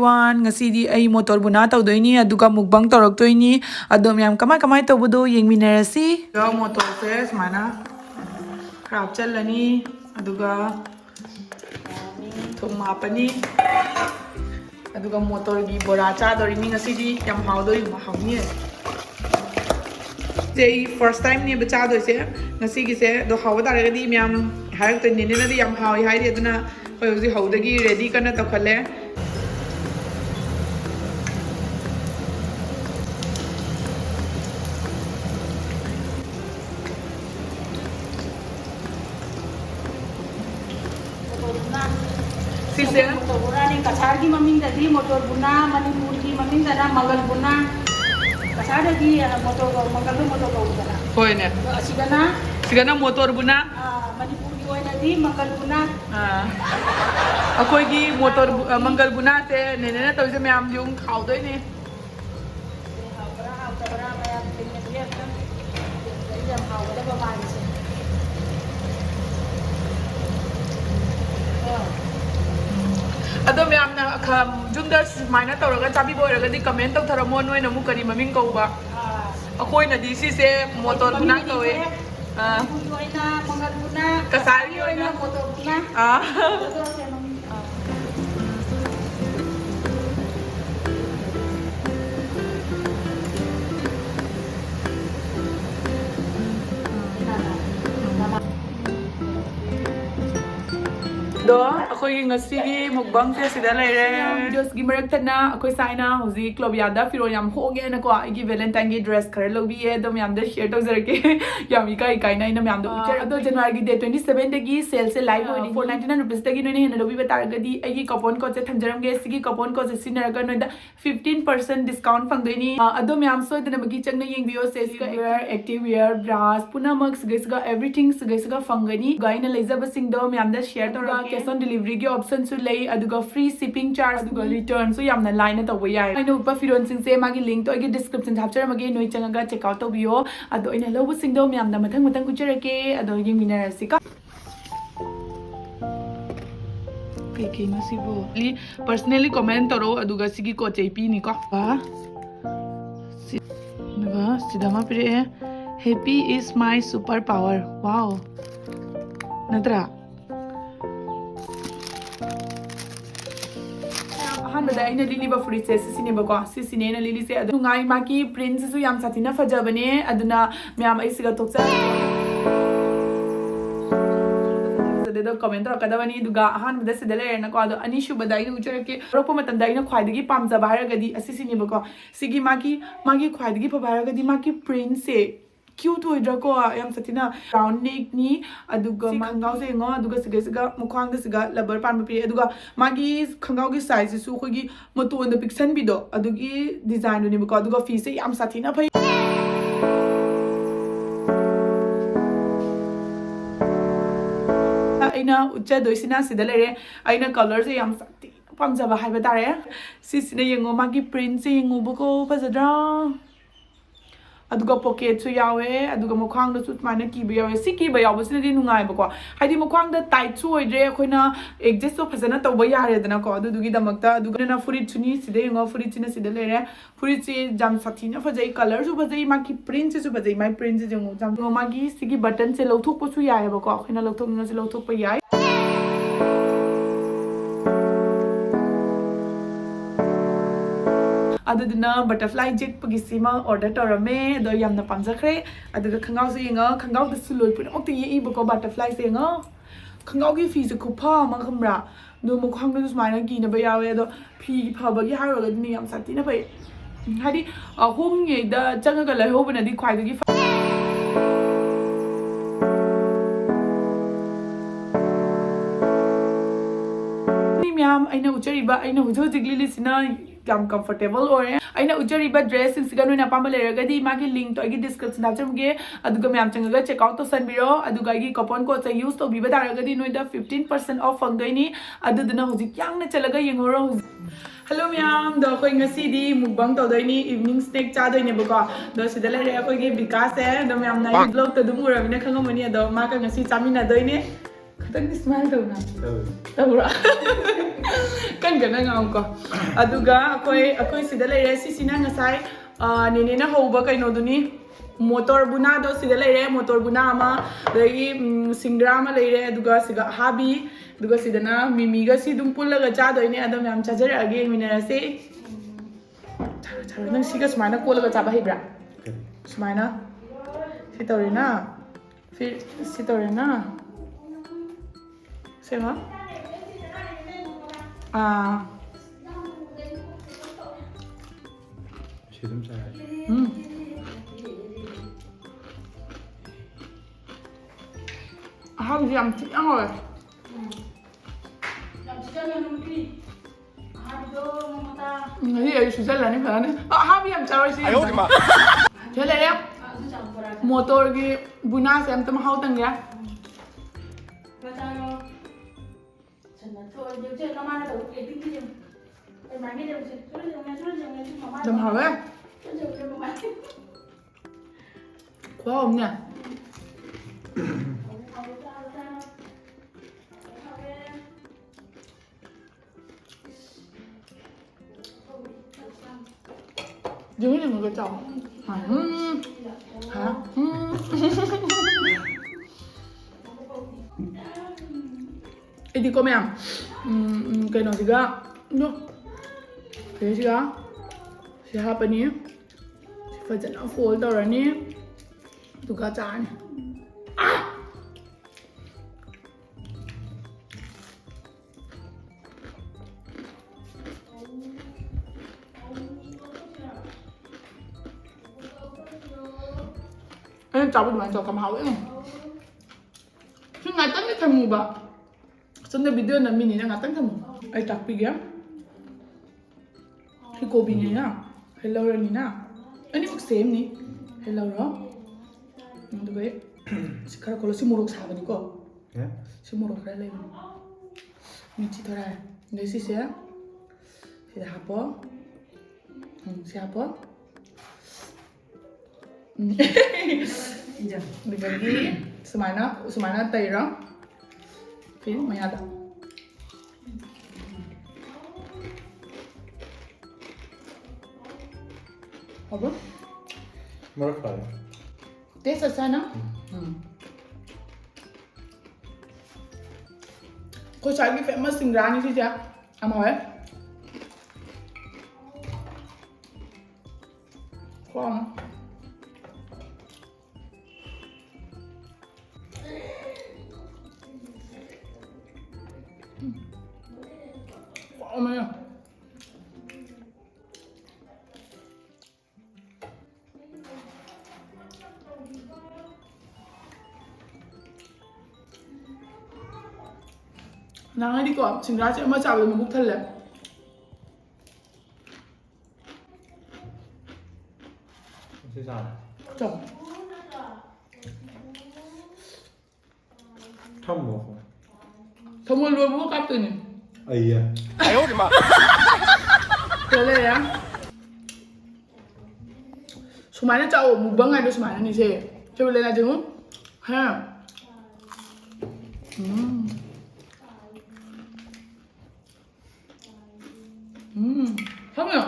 everyone. Ngasidi ay motor buna tawdoini aduga mukbang toroktoini adom yam kamay tawbudo yengminarasi. Ga motor se sumana crab chalani aduga thum hapani aduga motor gi bora cha dorini ngasidi yam hawdoi mahawni. Day first time ni bacha do se ngasi gi se do hawa taragadi myam hayak to nene na di yam hawi haidi aduna hoi hoji hawdagi ready kana takhale. Sise motor buna ni kasar ki maming dadi motor buna manipur ki maming dana mangal buna kasar dadi motor mangal motor buna hoi ne sigana motor buna manipur ki hoi dadi mangal buna akoi gi motor mangal buna te nene na tawse myam yung khawdoi ne adom yam na jungda maina tawraga chabi boiraga di comment tawtharamo noi namu kari maming kauba akoi na di si se motor buna kawe mangal buna kasari oina motor buna do akoi ngasi gi mukbang se sida leire videos gi marak na akoi saina hoji Clovia da firo yam hoge na ko igi valentine gi dress khar lobi e dom yam da share to zarke yam kai na ina yam do picture do January gi day 27 da gi sale se live hoini 499 rupees da gi no ne hena lobi batar ga di igi coupon code se thamjaram ge sigi coupon code se sinara ga no da 15% discount phang doini adom yam so da magi changna yeng bio se Sleepwear Activewear bras puna max ga everything ga phangani gaina leizaba sing do yam da share to cash on delivery gi option su lei aduga free shipping charge aduga return so yamna line ta wai ai aino upa firon sing se magi link to igi description hapchara magi noi changaga check out to bio ado ina lobu sing do myam da mathang kucharake ado yengminarasi ka ke no sibo li personally comment toro aduga sigi ko cheipi ni ko ba sidama pire happy is my superpower wow natra अहमदा इन लिलीब फुरी से सिनेबा को सिने न lily से अदु ngai maki print su yam satina fajabane aduna myam aisiga toksa de comment ra kadawani duga ahanbada sidale na ko ado ani shubadai nu ujarake ropo matanda ina khwaidagi pamja bahara asi sineba ko sigi maki khwaidagi pabara gadi maki print se cute oidra ko yam satina round neck ni aduga khangau se ngo aduga siga mukhang da siga labar pan pi aduga magi khangau gi size su khogi moton da pixan bi do adugi design ni ko aduga fi se yam satina phai aina ucha doisina sida lere aina color se yam sati pamjaba haiba tare sisina yengo magi print se yengo boko fazadra aduga pocket su yawe aduga mokhang da su mana ki ba yawe si ki ba yawe sin di nungai ba ko haidi mokhang da tight su oidre khoina adjust so phazana tawba yare dana ko adugi damakta aduga na furit chuni side ngo furit china side lere furit se jam sathina phajai color su phajai maki print su phajai mai print se ngo jam ngo magi sigi button se lauthok po su yae ba ko khoina lauthok ngo se lauthok pa yae aduduna butterfly jet pagisima order torame do yamna pamjakhre aduga khangau se yenga khangau da suloi pura okti ye ibako butterfly se yenga khangau gi fi se khupha ma khamra do mo khang da smaina gi na ba yawe do fi phaba gi haroga ni yam sati na bai hadi home ye da changa ga lai hobuna di khwai gi ni myam aina uchariba aina hujo jigli lisina yam comfortable ore aina uchariba dress siga noina pamba leragadi magi link to agi description hapchamge aduga myam changaga check out to sanbiro aduga agi coupon code sa use to biba daragadi noida 15% off fangdoini aduduna hojik yangna chalaga yengoro hello myam do koi ngasi di mukbang to doini evening snack cha doini bako do sida lere koi gi vikas hai do myam na vlog to dumura bina khangamani do ma ka ngasi chamina doini ตั้งแต่สมัยเดิมนะ Tahu. Tahu tak? Kan ganun nga ako. Aduga, ako'y sida lere si sina nga say nini na hoba kay no duni motor buna do sida lere motor buna ama dai singrama lere aduga siga habi aduga sida na mimiga si dumpul laga cha do ini adam yam chajar age minera se charo nang siga smaina ko laga cha ba hibra smaina si torina फिर इसी तरह ना सेवा Şirin çay. Ham gì làm chị ăn rồi cái gì chủ rất là nên phải ham gì làm sao rồi chị thế này em motor cái buna xem tâm hao tăng nhá tâm hao đấy quá ổn nhỉ dưới là một cái chồng hả Hindi ko ma'am kaya no siga no kaya siga siya hapa ni si fajan ang fold or ni tuga chan em cháu mình cho cầm hậu ấy chứ ngày tết cái thằng mù bà Sunday video na mini na ngatang kamu. Ay tapi ya. Hi kobi ni na. Hello ni na. Ani muk same ni. Hello ro. Ndu be. Sikara kolo si muruk sa ni ko. Ya. Si muruk ra le. Ni chi thora. Ni si se. Si hapo. Si hapo. Dibagi semana tay ro. फिर मैं आता अब Murah kali. Test अच्छा है ना कोई side की famous सिंगरानी सी क्या हम है कौन Oh my god. Nàng ấy đi qua, chính ra sẽ mới chào được một bức thân lệ. Thế sao? Chồng. Thăm một. Không muốn luôn bút cắp từ nhỉ? Ây à. Ai ôi mà. Thế này á. Số máy nó chậu một băng ngày đôi số máy nó như thế. Cho lên là chứng ha. Không nhỉ?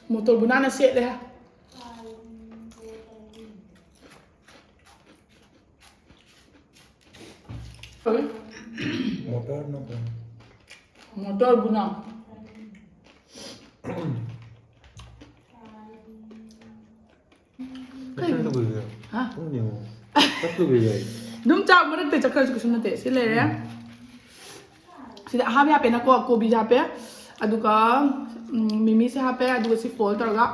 Một tổ bún ăn là xịn đây ha. Motor no po. Motor buna. Cái nó bự rồi. Hả? Cũng nhiều. Rất bự rồi. Đúng chào mới được chắc là chúng ta sẽ lấy đấy. Sida habi hape na ko kobi hape. Aduka mimi se hape aduka si fold targa.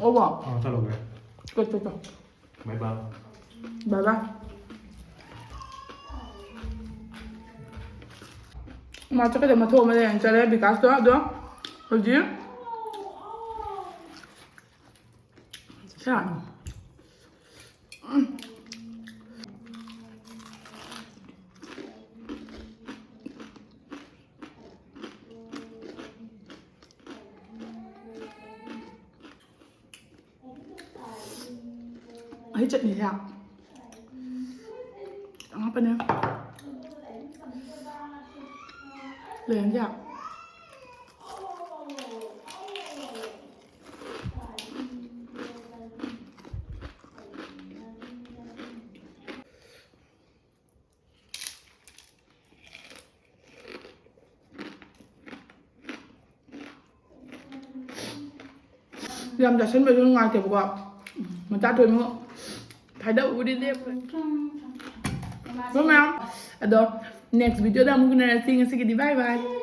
Oh wow. Sao rồi? Good. Mấy bao? Bye. Mà chắc cái mà thua mà đây cho nên bị cá sấu đó. Rồi chứ? Sao? เฮ้ยจัดหนีอ่ะเอาไปเนี่ยเลยอันอยากยำจากฉันไปจนงานเก็บบอกว่ามันจ้าถวยมั้งถ่ายได้อุดิเรียบเลยรู้ไหมอ่ะเดี๋ยว next video dah mungkin ada thing yang sedikit bye bye